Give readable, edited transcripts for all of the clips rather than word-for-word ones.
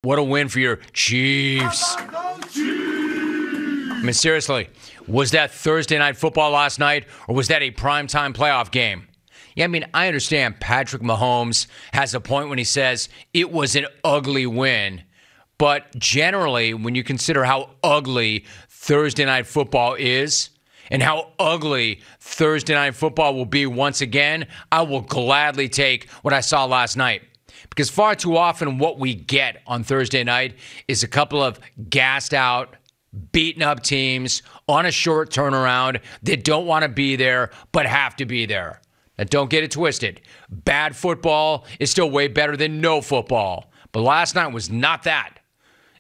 What a win for your Chiefs. I mean, seriously, was that Thursday night football last night, or was that a primetime playoff game? Yeah, I mean, I understand Patrick Mahomes has a point when he says it was an ugly win. But generally, when you consider how ugly Thursday night football is and how ugly Thursday night football will be once again, I will gladly take what I saw last night. Because far too often what we get on Thursday night is a couple of gassed out, beaten up teams on a short turnaround that don't want to be there but have to be there. Now, don't get it twisted. Bad football is still way better than no football. But last night was not that.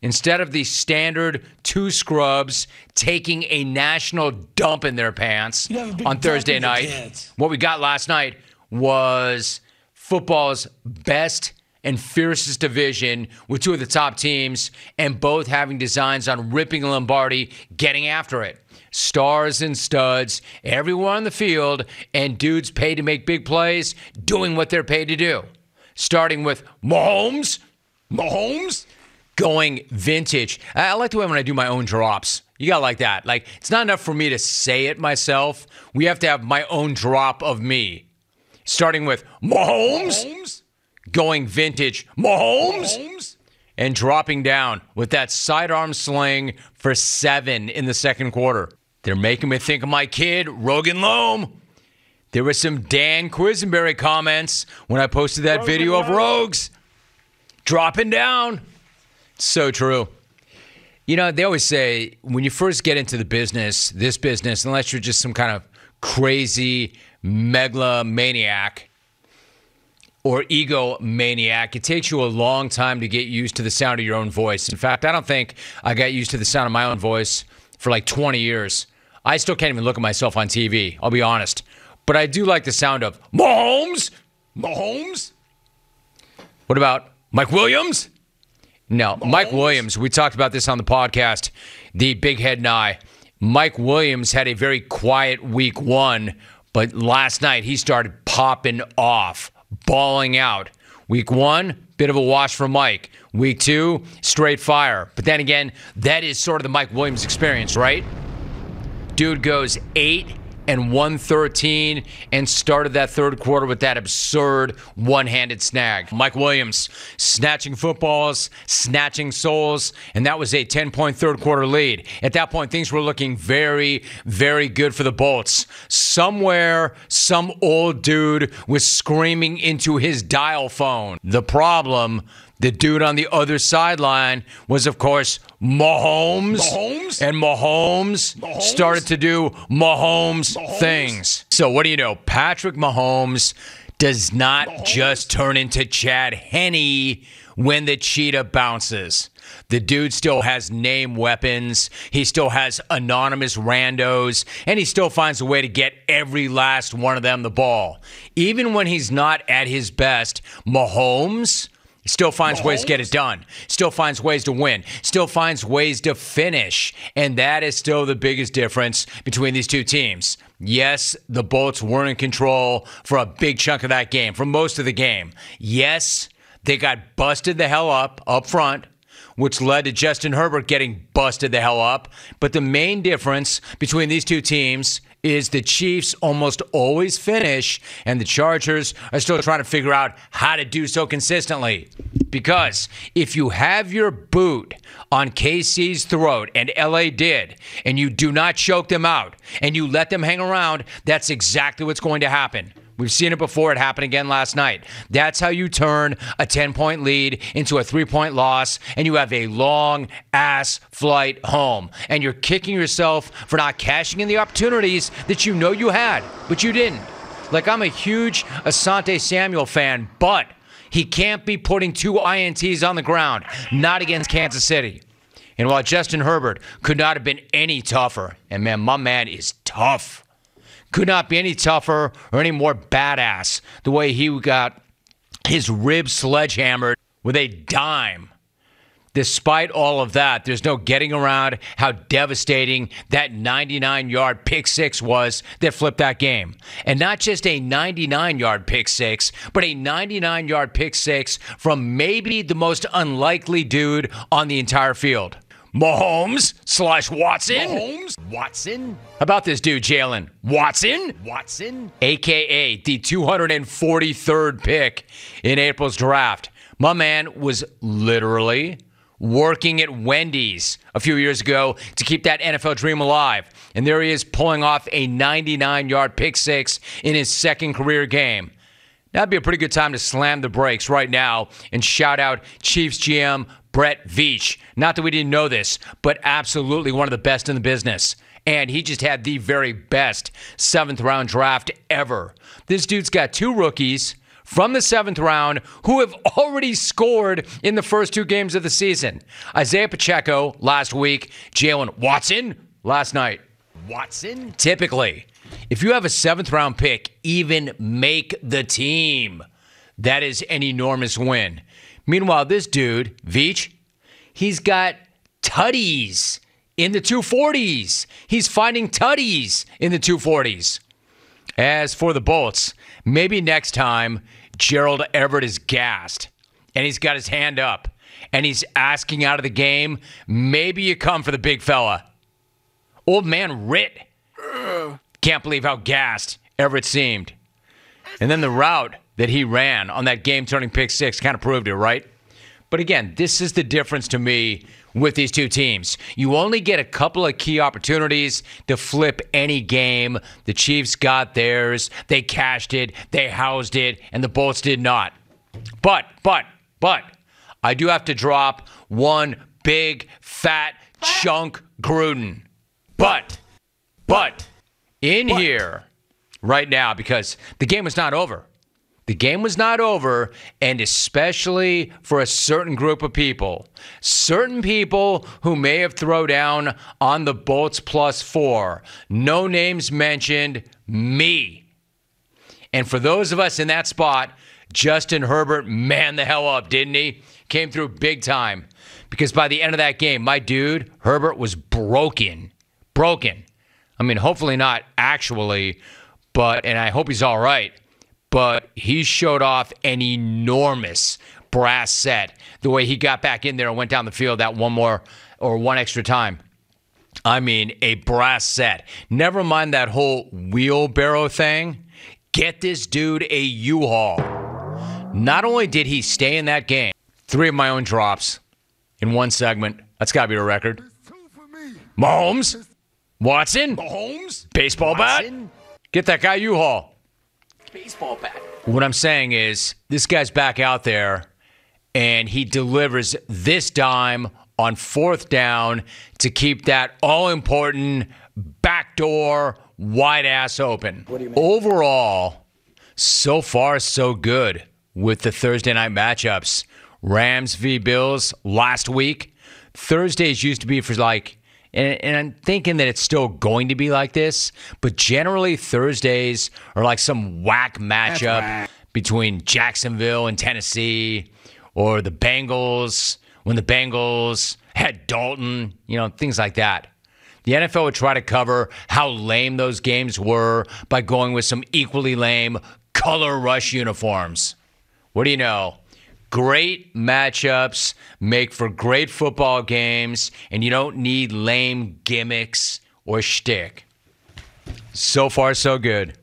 Instead of the standard two scrubs taking a national dump in their pants on Thursday night, what we got last night was football's best and fiercest division with two of the top teams and both having designs on ripping Lombardi, getting after it. Stars and studs, everyone on the field, and dudes paid to make big plays, doing what they're paid to do. Starting with Mahomes, going vintage. I like the way when I do my own drops. You got to like that. Like, it's not enough for me to say it myself. We have to have my own drop of me. Starting with Mahomes. Going vintage Mahomes. And dropping down with that sidearm sling for 7 in the second quarter. They're making me think of my kid, Rogan Loam. There were some Dan Quisenberry comments when I posted that video of Rogues dropping down. So true. You know, they always say when you first get into this business, unless you're just some kind of crazy megalomaniac or egomaniac, it takes you a long time to get used to the sound of your own voice. In fact, I don't think I got used to the sound of my own voice for like 20 years. I still can't even look at myself on TV, I'll be honest. But I do like the sound of Mahomes. What about Mike Williams? No, Mike Williams, we talked about this on the podcast, the Big Head and I. Mike Williams had a very quiet week 1, but last night he started popping off, balling out. Week 1, bit of a wash for Mike. Week 2, straight fire. But then again, that is sort of the Mike Williams experience, right? Dude goes 8-113 and started that third quarter with that absurd one-handed snag. Mike Williams snatching footballs, snatching souls, and that was a 10-point third quarter lead. At that point, things were looking very, very good for the Bolts. Somewhere, some old dude was screaming into his dial phone. The problem, the dude on the other sideline was, of course, Mahomes. And Mahomes started to do Mahomes things. So what do you know? Patrick Mahomes does not just turn into Chad Henne when the cheetah bounces. The dude still has name weapons. He still has anonymous randos. And he still finds a way to get every last one of them the ball. Even when he's not at his best, Mahomes still finds ways to get it done. Still finds ways to win. Still finds ways to finish. And that is still the biggest difference between these two teams. Yes, the Bolts weren't in control for a big chunk of that game, for most of the game. Yes, they got busted the hell up front, which led to Justin Herbert getting busted the hell up. But the main difference between these two teams is the Chiefs almost always finish, and the Chargers are still trying to figure out how to do so consistently. Because if you have your boot on KC's throat, and LA did, and you do not choke them out, and you let them hang around, that's exactly what's going to happen. We've seen it before. It happened again last night. That's how you turn a 10-point lead into a 3-point loss, and you have a long-ass flight home. And you're kicking yourself for not cashing in the opportunities that you know you had, but you didn't. Like, I'm a huge Asante Samuel fan, but he can't be putting 2 INTs on the ground, not against Kansas City. And while Justin Herbert could not have been any tougher, and man, my man is tough, could not be any tougher or any more badass the way he got his ribs sledgehammered with a dime. despite all of that, there's no getting around how devastating that 99-yard pick six was that flipped that game. And not just a 99-yard pick six, but a 99-yard pick six from maybe the most unlikely dude on the entire field. Mahomes/Watson. Watson. How about this dude, Jalen Watson? A.K.A. the 243rd pick in April's draft. My man was literally working at Wendy's a few years ago to keep that NFL dream alive. And there he is pulling off a 99-yard pick six in his second career game. That'd be a pretty good time to slam the brakes right now and shout out Chiefs GM Brett Veach. Not that we didn't know this, but absolutely one of the best in the business. And he just had the very best 7th-round draft ever. This dude's got 2 rookies from the 7th round who have already scored in the first 2 games of the season. Isaiah Pacheco last week, Jalen Watson last night. Watson. Typically, if you have a 7th-round pick, even make the team, that is an enormous win. Meanwhile, this dude, Veach, he's got tutties in the 240s. He's finding tutties in the 240s. As for the Bolts, maybe next time Gerald Everett is gassed and he's got his hand up and he's asking out of the game, maybe you come for the big fella. Old man Ritt. Can't believe how gassed Everett seemed. And then the route that he ran on that game-turning pick six kind of proved it, right? But again, this is the difference to me with these two teams. You only get a couple of key opportunities to flip any game. The Chiefs got theirs. They cashed it. They housed it. And the Bolts did not. But, I do have to drop one big, fat chunk Gruden. But, in here right now, because the game was not over. The game was not over, and especially for a certain group of people. Certain people who may have thrown down on the Bolts +4. No names mentioned, me. And for those of us in that spot, Justin Herbert manned the hell up, didn't he? Came through big time. Because by the end of that game, my dude, Herbert, was broken. I mean, hopefully not actually, and I hope he's all right. But he showed off an enormous brass set the way he got back in there and went down the field that one extra time. I mean, a brass set. Never mind that whole wheelbarrow thing. Get this dude a U-Haul. Not only did he stay in that game, 3 of my own drops in one segment. That's got to be a record. Mahomes. Watson. Mahomes. Baseball Watson. bat. Get that guy U-Haul. Baseball bat. What I'm saying is, this guy's back out there, and he delivers this dime on 4th down to keep that all-important backdoor wide ass open. What do you mean? Overall, so far so good with the Thursday night matchups. Rams v. Bills last week. Thursdays used to be for and I'm thinking that it's still going to be like this, but generally Thursdays are like some whack matchup between Jacksonville and Tennessee, or the Bengals when the Bengals had Dalton, things like that. The NFL would try to cover how lame those games were by going with some equally lame color rush uniforms. What do you know? Great matchups make for great football games, and you don't need lame gimmicks or shtick. So far, so good.